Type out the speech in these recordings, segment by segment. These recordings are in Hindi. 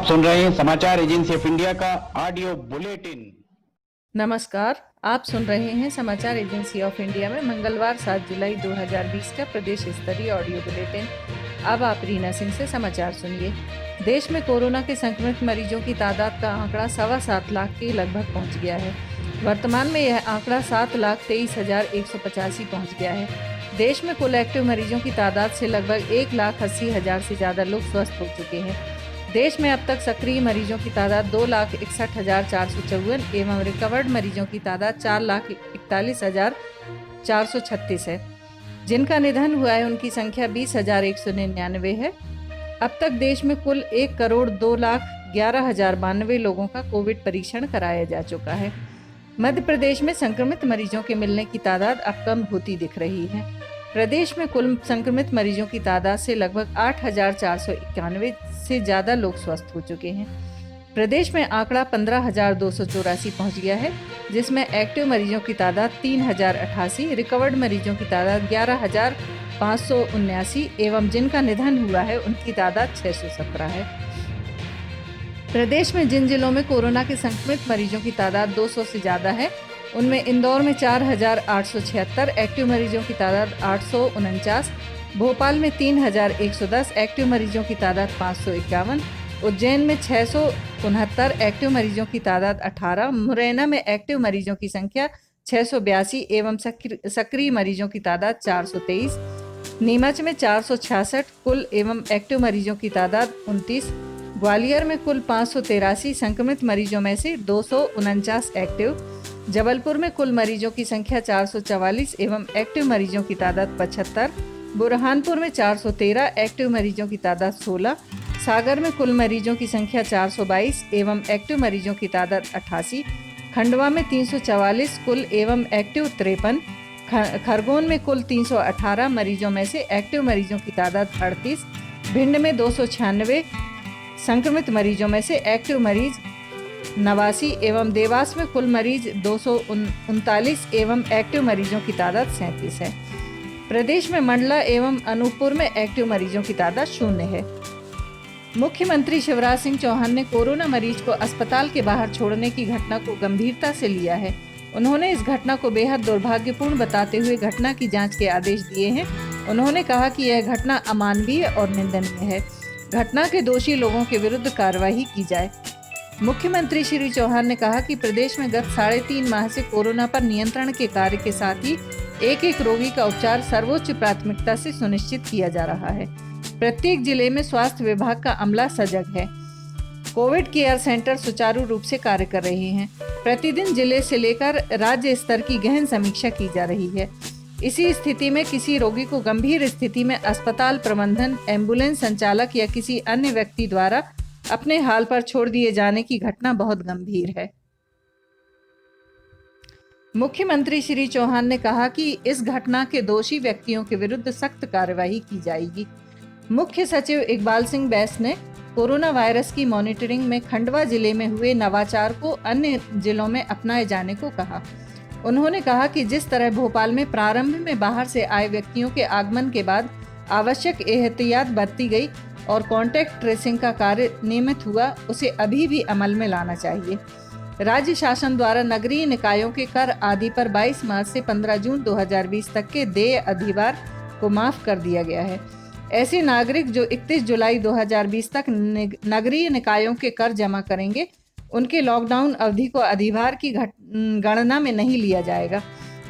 सुन रहे हैं समाचार एजेंसी ऑफ इंडिया का ऑडियो बुलेटिन। नमस्कार, आप सुन रहे हैं समाचार एजेंसी ऑफ इंडिया में मंगलवार 7 जुलाई 2020 का प्रदेश स्तरीय ऑडियो बुलेटिन। अब आप रीना सिंह से समाचार सुनिए। देश में कोरोना के संक्रमित मरीजों की तादाद का आंकड़ा 7.25 लाख के लगभग पहुंच गया है। वर्तमान में यह आंकड़ा 7,23,185 पहुंच गया है। देश में कुल एक्टिव मरीजों की तादाद से लगभग 1,80,000 से ज्यादा लोग स्वस्थ हो चुके हैं। देश में अब तक सक्रिय मरीजों की तादाद 2,61,454 एवं रिकवर्ड मरीजों की तादाद 4,41,436 है। जिनका निधन हुआ है उनकी संख्या 20,199 है। अब तक देश में कुल 1,02,11,092 लोगों का कोविड परीक्षण कराया जा चुका है। मध्य प्रदेश में संक्रमित मरीजों के मिलने की तादाद अब कम होती दिख रही है। प्रदेश में कुल संक्रमित मरीजों की तादाद से लगभग 8,491 से ज्यादा लोग स्वस्थ हो चुके हैं। प्रदेश में आंकड़ा 15,284 पहुंच गया है, जिसमें एक्टिव मरीजों की तादाद 3,088, रिकवर्ड मरीजों की तादाद 11,579 एवं जिनका निधन हुआ है उनकी तादाद 617 है। प्रदेश में जिन जिलों में कोरोना के संक्रमित मरीजों की तादाद 200 से ज्यादा है, उनमें इंदौर में 4,876, एक्टिव मरीजों की तादाद 849, भोपाल में 3,110, एक्टिव मरीजों की तादाद 551, उज्जैन में 669, एक्टिव मरीजों की तादाद 18, मुरैना में एक्टिव मरीजों की संख्या 682 एवं सक्रिय मरीजों की तादाद 423, नीमच में 466 कुल एवं एक्टिव मरीजों की तादाद 29, ग्वालियर में कुल 583 संक्रमित मरीजों में से 249 एक्टिव, जबलपुर में कुल मरीजों की संख्या 444 एवं एक्टिव मरीजों की तादाद 75, बुरहानपुर में 413, एक्टिव मरीजों की तादाद 16, सागर में कुल मरीजों की संख्या 422 एवं एक्टिव मरीजों की तादाद 88, खंडवा में 344 कुल एवं एक्टिव 53, खरगोन में कुल 318 मरीजों में से एक्टिव मरीजों की तादाद 38, भिंड में 296 संक्रमित मरीजों में से एक्टिव मरीज 89 एवं देवास में कुल मरीज 239 एवं एक्टिव मरीजों की तादाद 37 है। प्रदेश में मंडला एवं अनूपपुर में एक्टिव मरीजों की तादाद 0 है। मुख्यमंत्री शिवराज सिंह चौहान ने कोरोना मरीज को अस्पताल के बाहर छोड़ने की घटना को गंभीरता से लिया है। उन्होंने इस घटना को बेहद दुर्भाग्यपूर्ण बताते हुए घटना की जांच के आदेश दिए हैं। उन्होंने कहा कि यह घटना अमानवीय और निंदनीय है। घटना के दोषी लोगों के विरुद्ध कार्रवाई की जाए। मुख्यमंत्री श्री चौहान ने कहा कि प्रदेश में गत 3.5 माह से कोरोना पर नियंत्रण के कार्य के साथ ही एक रोगी का उपचार सर्वोच्च प्राथमिकता से सुनिश्चित किया जा रहा है। प्रत्येक जिले में स्वास्थ्य विभाग का अमला सजग है। कोविड केयर सेंटर सुचारू रूप से कार्य कर रहे हैं। प्रतिदिन जिले से लेकर राज्य स्तर की गहन समीक्षा की जा रही है। इसी स्थिति में किसी रोगी को गंभीर स्थिति में अस्पताल प्रबंधन, एम्बुलेंस संचालक या किसी अन्य व्यक्ति द्वारा अपने हाल पर छोड़ दिए जाने की घटना बहुत गंभीर है। मुख्यमंत्री श्री चौहान ने कहा कि इस घटना के दोषी व्यक्तियों के विरुद्ध सख्त कार्रवाई की जाएगी। मुख्य सचिव इकबाल सिंह बैस ने कोरोना वायरस की मॉनिटरिंग में खंडवा जिले में हुए नवाचार को अन्य जिलों में अपनाए जाने को कहा। उन्होंने कहा कि जिस तरह भोपाल में प्रारंभ में बाहर से आए व्यक्तियों के आगमन के बाद आवश्यक एहतियात बरती गई और कॉन्टैक्ट ट्रेसिंग का कार्य नियमित हुआ, उसे अभी भी अमल में लाना चाहिए। राज्य शासन द्वारा नगरीय निकायों के कर आदि पर 22 मार्च से 15 जून 2020 तक के देय अधिभार को माफ कर दिया गया है। ऐसे नागरिक जो 31 जुलाई 2020 तक नगरीय निकायों के कर जमा करेंगे, उनके लॉकडाउन अवधि को अधिभार की गणना में नहीं लिया जाएगा।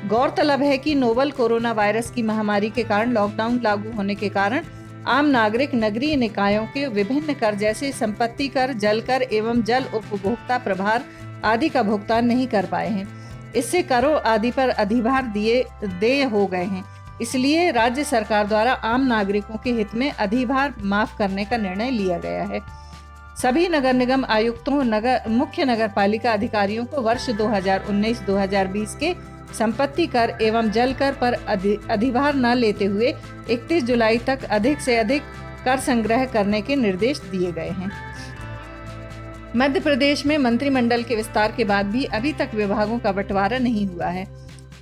गौरतलब है कि नोवल कोरोना वायरस की महामारी के कारण लॉकडाउन लागू होने के कारण आम नागरिक नगरीय निकायों के विभिन्न कर जैसे संपत्ति कर, जल कर एवं जल उपभोक्ता प्रभार आदि का भुगतान नहीं कर पाए हैं। इससे करों आदि पर अधिभार देय हो गए हैं। इसलिए राज्य सरकार द्वारा आम नागरिकों के हित में अधिभार माफ करने का निर्णय लिया गया है। सभी नगर निगम आयुक्तों, मुख्य नगर पालिका अधिकारियों को वर्ष 2019-2020 के संपत्ति कर एवं जल कर पर अधिभार न लेते हुए 31 जुलाई तक अधिक से अधिक कर संग्रह करने के निर्देश दिए गए हैं। मध्य प्रदेश में मंत्रिमंडल के विस्तार के बाद भी अभी तक विभागों का बंटवारा नहीं हुआ है।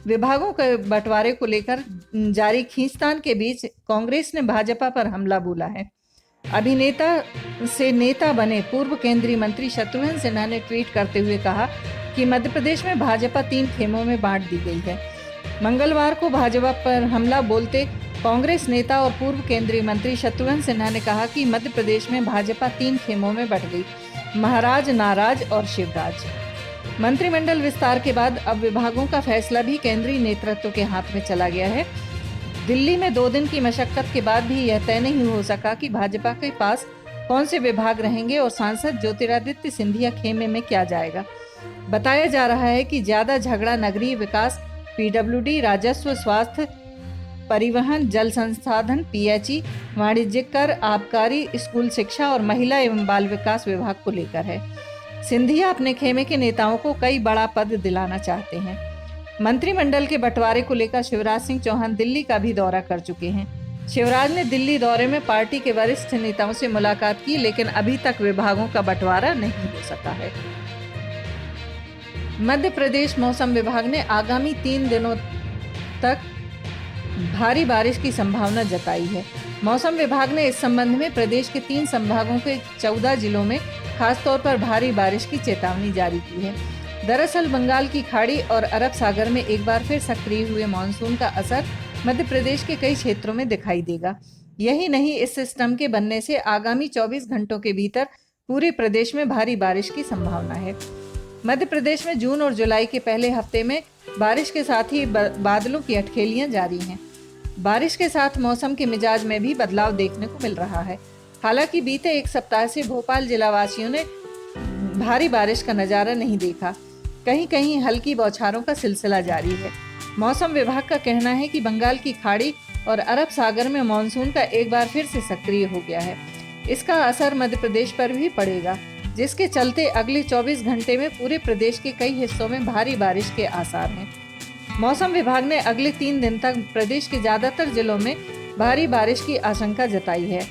विभागों के बंटवारे को लेकर जारी खींचतान के बीच कांग्रेस ने भाजपा पर हमला बोला है। अभिनेता से नेता बने पूर्व केंद्रीय मंत्री शत्रुघ्न सिन्हा ने ट्वीट करते हुए कहा कि मध्य प्रदेश में भाजपा 3 खेमों में बांट दी गई है। मंगलवार को भाजपा पर हमला बोलते कांग्रेस नेता और पूर्व केंद्रीय मंत्री शत्रुघ्न सिन्हा ने कहा कि मध्य प्रदेश में भाजपा 3 खेमों में बंट गई, महाराज, नाराज और शिवराज। मंत्रिमंडल विस्तार के बाद अब विभागों का फैसला भी केंद्रीय नेतृत्व के हाथ में चला गया है। दिल्ली में 2 दिन की मशक्कत के बाद भी यह तय नहीं हो सका कि भाजपा के पास कौन से विभाग रहेंगे और सांसद ज्योतिरादित्य सिंधिया खेमे में क्या जाएगा। बताया जा रहा है कि ज्यादा झगड़ा नगरीय विकास, पीडब्ल्यूडी, राजस्व, स्वास्थ्य, परिवहन, जल संसाधन, पीएचई, वाणिज्यिक कर, आबकारी, स्कूल शिक्षा और महिला एवं बाल विकास विभाग को लेकर है। सिंधिया अपने खेमे के नेताओं को कई बड़ा पद दिलाना चाहते हैं। मंत्रिमंडल के बंटवारे को लेकर शिवराज सिंह चौहान दिल्ली का भी दौरा कर चुके हैं। शिवराज ने दिल्ली दौरे में पार्टी के वरिष्ठ नेताओं से मुलाकात की, लेकिन अभी तक विभागों का बंटवारा नहीं हो सका है। मध्य प्रदेश मौसम विभाग ने आगामी 3 दिनों तक भारी बारिश की संभावना जताई है। मौसम विभाग ने इस संबंध में प्रदेश के 3 संभागों के 14 जिलों में खासतौर पर भारी बारिश की चेतावनी जारी की है। दरअसल बंगाल की खाड़ी और अरब सागर में एक बार फिर सक्रिय हुए मानसून का असर मध्य प्रदेश के कई क्षेत्रों में दिखाई देगा। यही नहीं, इस सिस्टम के बनने से आगामी 24 घंटों के भीतर पूरे प्रदेश में भारी बारिश की संभावना है। मध्य प्रदेश में जून और जुलाई के पहले हफ्ते में बारिश के साथ ही बादलों की अटखेलियां जारी हैं। बारिश के साथ मौसम के मिजाज में भी बदलाव देखने को मिल रहा है। हालांकि बीते 1 सप्ताह से भोपाल जिला वासियों ने भारी बारिश का नजारा नहीं देखा। कहीं कहीं हल्की बौछारों का सिलसिला जारी है। मौसम विभाग का कहना है कि बंगाल की खाड़ी और अरब सागर में मानसून का एक बार फिर से सक्रिय हो गया है। इसका असर मध्य प्रदेश पर भी पड़ेगा, जिसके चलते अगले 24 घंटे में पूरे प्रदेश के कई हिस्सों में भारी बारिश के आसार हैं। मौसम विभाग ने अगले 3 दिन तक प्रदेश के ज्यादातर जिलों में भारी बारिश की आशंका जताई है।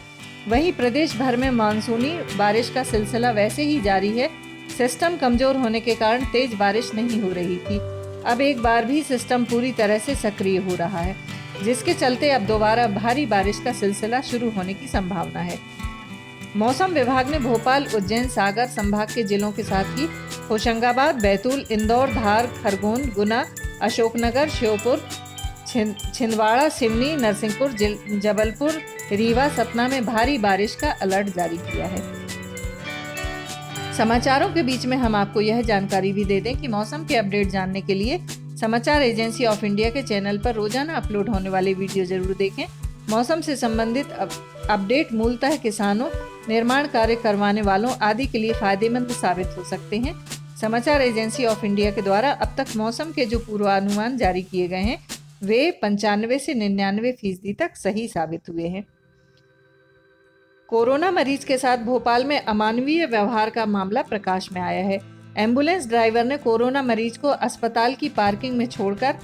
वहीं प्रदेश भर में मानसूनी बारिश का सिलसिला वैसे ही जारी है। सिस्टम कमजोर होने के कारण तेज बारिश नहीं हो रही थी। अब एक बार भी सिस्टम पूरी तरह से सक्रिय हो रहा है, जिसके चलते अब दोबारा भारी बारिश का सिलसिला शुरू होने की संभावना है। मौसम विभाग ने भोपाल, उज्जैन, सागर संभाग के जिलों के साथ ही होशंगाबाद, बैतूल, इंदौर, धार, खरगोन, गुना, अशोकनगर, श्योपुर, छिंदवाड़ा, सिवनी, नरसिंहपुर, जबलपुर, रीवा, सतना में भारी बारिश का अलर्ट जारी किया है। समाचारों के बीच में हम आपको यह जानकारी भी दे दें कि मौसम के अपडेट जानने के लिए समाचार एजेंसी ऑफ इंडिया के चैनल पर रोजाना अपलोड होने वाले वीडियो जरूर देखें। मौसम से संबंधित अपडेट मूलतः किसानों, निर्माण कार्य करवाने वालों आदि के लिए फायदेमंद साबित हो सकते हैं। समाचार एजेंसी ऑफ इंडिया के द्वारा अब तक मौसम के जो पूर्वानुमान जारी किए गए हैं वे 95 से 99% तक सही साबित हुए हैं। कोरोना मरीज के साथ भोपाल में अमानवीय व्यवहार का मामला प्रकाश में आया है। एम्बुलेंस ड्राइवर ने कोरोना मरीज को अस्पताल की पार्किंग में छोड़कर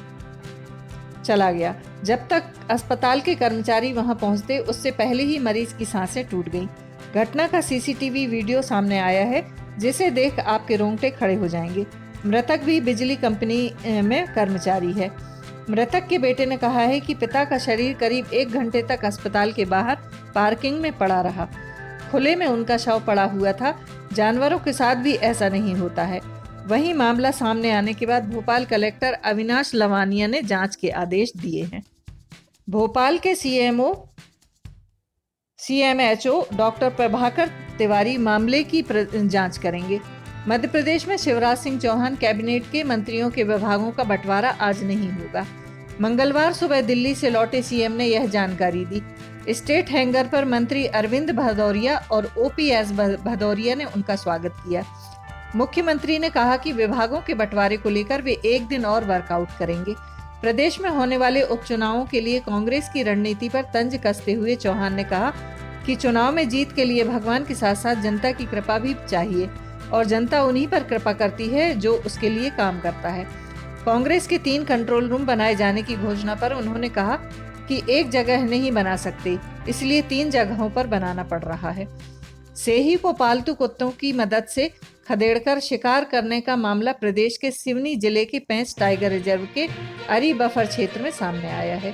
चला गया। जब तक अस्पताल के कर्मचारी वहां पहुंचते उससे पहले ही मरीज की सांसें टूट गईं। घटना का सीसीटीवी वीडियो सामने आया है, जिसे देख आपके रोंगटे खड़े हो जाएंगे। मृतक भी बिजली कंपनी में कर्मचारी है। मृतक के बेटे ने कहा है कि पिता का शरीर करीब 1 घंटे तक अस्पताल के बाहर पार्किंग में पड़ा रहा। खुले में उनका शव पड़ा हुआ था। जानवरों के साथ भी ऐसा नहीं होता है। वहीं मामला सामने आने के बाद भोपाल कलेक्टर अविनाश लवानिया ने जांच के आदेश दिए हैं। भोपाल के सीएमएचओ डॉक्टर प्रभाकर तिवारी मामले की जांच करेंगे। मध्य प्रदेश में शिवराज सिंह चौहान कैबिनेट के मंत्रियों के विभागों का बंटवारा आज नहीं होगा। मंगलवार सुबह दिल्ली से लौटे सीएम ने यह जानकारी दी। स्टेट हैंगर पर मंत्री अरविंद भदौरिया और ओपीएस भदौरिया ने उनका स्वागत किया। मुख्यमंत्री ने कहा कि विभागों के बंटवारे को लेकर वे 1 दिन और वर्कआउट करेंगे। प्रदेश में होने वाले उपचुनावों के लिए कांग्रेस की रणनीति पर तंज कसते हुए चौहान ने कहा कि चुनाव में जीत के लिए भगवान के साथ साथ जनता की कृपा भी चाहिए और जनता उन्हीं पर कृपा करती है जो उसके लिए काम करता है। कांग्रेस के 3 कंट्रोल रूम बनाए जाने की घोषणा पर उन्होंने कहा कि एक जगह नहीं बना सकते, इसलिए 3 जगहों पर बनाना पड़ रहा है। सेही को पालतू कुत्तों की मदद से खदेड़कर शिकार करने का मामला प्रदेश के सिवनी जिले के पेंच टाइगर रिजर्व के अरी बफर क्षेत्र में सामने आया है।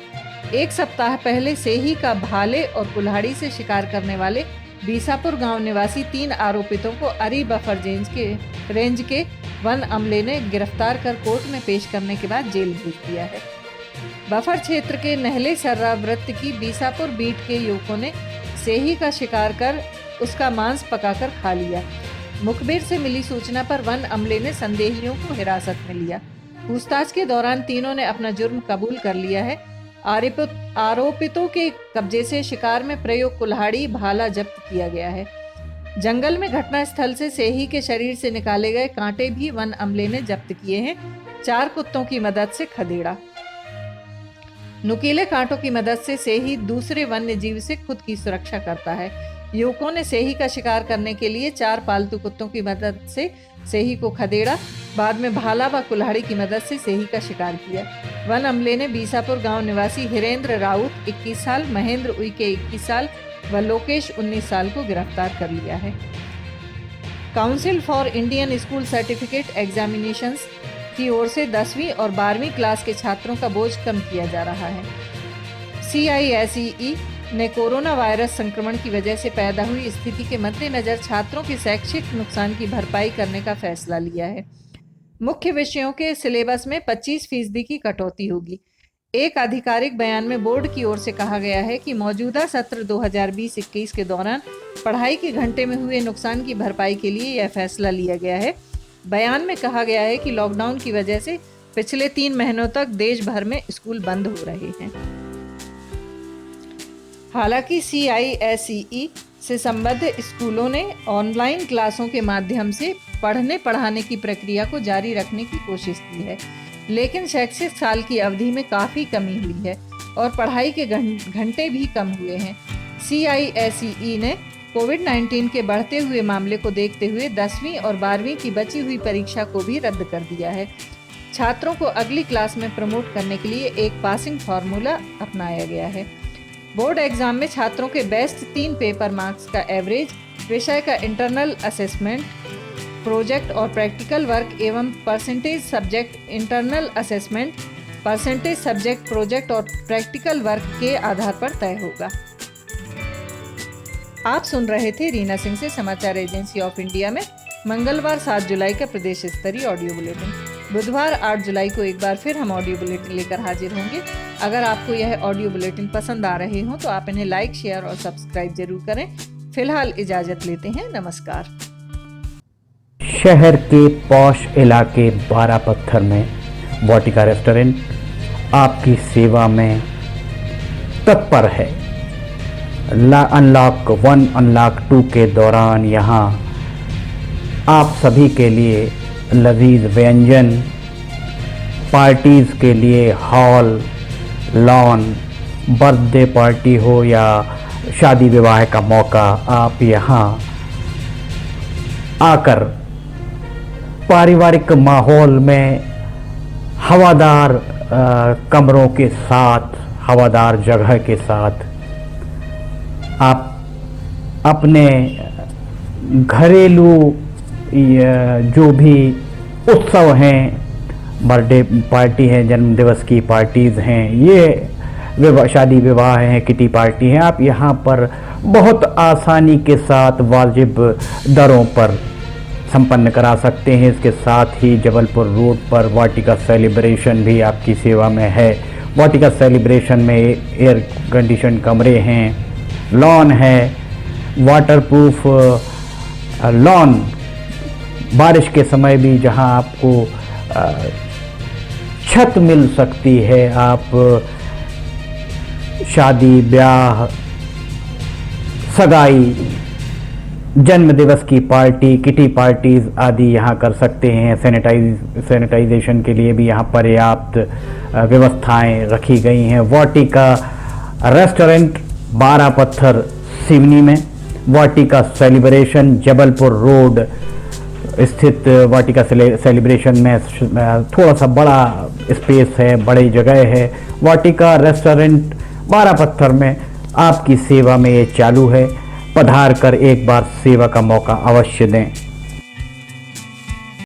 1 सप्ताह पहले सेही का भाले और कुल्हाड़ी से शिकार करने वाले बीसापुर गांव निवासी 3 आरोपितों को अरी बफर रेंज के वन अमले ने गिरफ्तार कर कोर्ट में पेश करने के बाद जेल भेज दिया है। बफर क्षेत्र के नहले सर्रा वृत्त की बीसापुर बीट के युवकों ने सेही का शिकार कर उसका मांस पकाकर खा लिया। मुखबिर से मिली सूचना पर वन अमले ने संदेहियों को हिरासत में लिया। पूछताछ के दौरान तीनों ने अपना जुर्म कबूल कर लिया है। आरोपितों के कब्जे से शिकार में प्रयुक्त कुल्हाड़ी भाला जब्त किया गया है। जंगल में घटना स्थल से सेही के शरीर से निकाले गए कांटे भी वन अमले ने जब्त किए हैं। 4 कुत्तों की मदद से खदेड़ा। नुकीले कांटों की मदद से सेही दूसरे वन्य जीव से खुद की सुरक्षा करता है। युवकों ने सेही का शिकार करने के लिए 4 पालतू कुत्तों की मदद से सेही को खदेड़ा, बाद में भाला व कुल्हाड़ी की मदद से सेही का शिकार किया। वन अमले ने बीसापुर गांव निवासी हिरेंद्र राउत 21 साल, महेंद्र उइके 21 साल व लोकेश 19 साल को गिरफ्तार कर लिया है। Council for Indian school certificate examinations की ओर से 10वीं और 12वीं क्लास के छात्रों का बोझ कम किया जा रहा है। CISE ने कोरोना वायरस संक्रमण की वजह से पैदा हुई स्थिति के मद्देनजर छात्रों के शैक्षिक नुकसान की भरपाई करने का फैसला लिया है। मुख्य विषयों के सिलेबस में 25% की कटौती होगी। एक आधिकारिक बयान में बोर्ड की ओर से कहा गया है कि मौजूदा सत्र 2020-21 के दौरान पढ़ाई के घंटे में हुए नुकसान की भरपाई के लिए यह फैसला लिया गया है। बयान में कहा गया है कि लॉकडाउन की वजह से पिछले 3 महीनों तक देश भर में स्कूल बंद हो रहे हैं। हालांकि CISE से संबद्ध स्कूलों ने ऑनलाइन क्लासों के माध्यम से पढ़ने पढ़ाने की प्रक्रिया को जारी रखने की कोशिश की है, लेकिन शैक्षिक साल की अवधि में काफ़ी कमी हुई है और पढ़ाई के घंटे भी कम हुए हैं। CISE ने कोविड-19 के बढ़ते हुए मामले को देखते हुए 10वीं और 12वीं की बची हुई परीक्षा को भी रद्द कर दिया है। छात्रों को अगली क्लास में प्रमोट करने के लिए एक पासिंग फार्मूला अपनाया गया है। बोर्ड एग्जाम में छात्रों के बेस्ट 3 पेपर मार्क्स का एवरेज, विषय का इंटरनल असेसमेंट, प्रोजेक्ट और प्रैक्टिकल वर्क एवं percentage subject internal assessment, percentage subject project और प्रैक्टिकल वर्क के आधार पर तय होगा। आप सुन रहे थे रीना सिंह से समाचार एजेंसी ऑफ इंडिया में मंगलवार 7 जुलाई का प्रदेश स्तरीय ऑडियो बुलेटिन। बुधवार 8 जुलाई को एक बार फिर हम ऑडियो बुलेटिन लेकर हाजिर होंगे। अगर आपको यह ऑडियो बुलेटिन पसंद आ रहे हो तो आप इन्हें लाइक, शेयर और सब्सक्राइब जरूर करें। फिलहाल इजाजत लेते हैं, नमस्कार। शहर के पॉश इलाके 12 पत्थर में वाटिका रेस्टोरेंट आपकी सेवा में तत्पर है। अनलॉक 1, अनलॉक 2 के दौरान यहाँ आप सभी के लिए लजीज व्यंजन, पार्टीज़ के लिए हॉल, लॉन, बर्थडे पार्टी हो या शादी विवाह का मौका, आप यहाँ आकर पारिवारिक माहौल में हवादार कमरों के साथ, हवादार जगह के साथ आप अपने घरेलू जो भी उत्सव हैं, बर्थडे पार्टी है, जन्मदिवस की पार्टीज़ हैं, ये शादी विवाह हैं, किटी पार्टी हैं, आप यहाँ पर बहुत आसानी के साथ वाजिब दरों पर संपन्न करा सकते हैं। इसके साथ ही जबलपुर रोड पर वाटिका सेलिब्रेशन भी आपकी सेवा में है। वाटिका सेलिब्रेशन में एयर कंडीशन कमरे हैं, लॉन है, वाटरप्रूफ लॉन, बारिश के समय भी जहां आपको छत मिल सकती है। आप शादी, ब्याह, सगाई, जन्मदिवस की पार्टी, किटी पार्टीज आदि यहाँ कर सकते हैं। सैनिटाइजेशन के लिए भी यहाँ पर्याप्त व्यवस्थाएं रखी गई हैं। वाटिका रेस्टोरेंट 12 पत्थर सिवनी में, वाटिका सेलिब्रेशन जबलपुर रोड स्थित वाटिका सेलिब्रेशन में थोड़ा सा बड़ा स्पेस है, बड़ी जगह है। वाटिका रेस्टोरेंट 12 पत्थर में आपकी सेवा में ये चालू है। पधार कर एक बार सेवा का मौका अवश्य दें।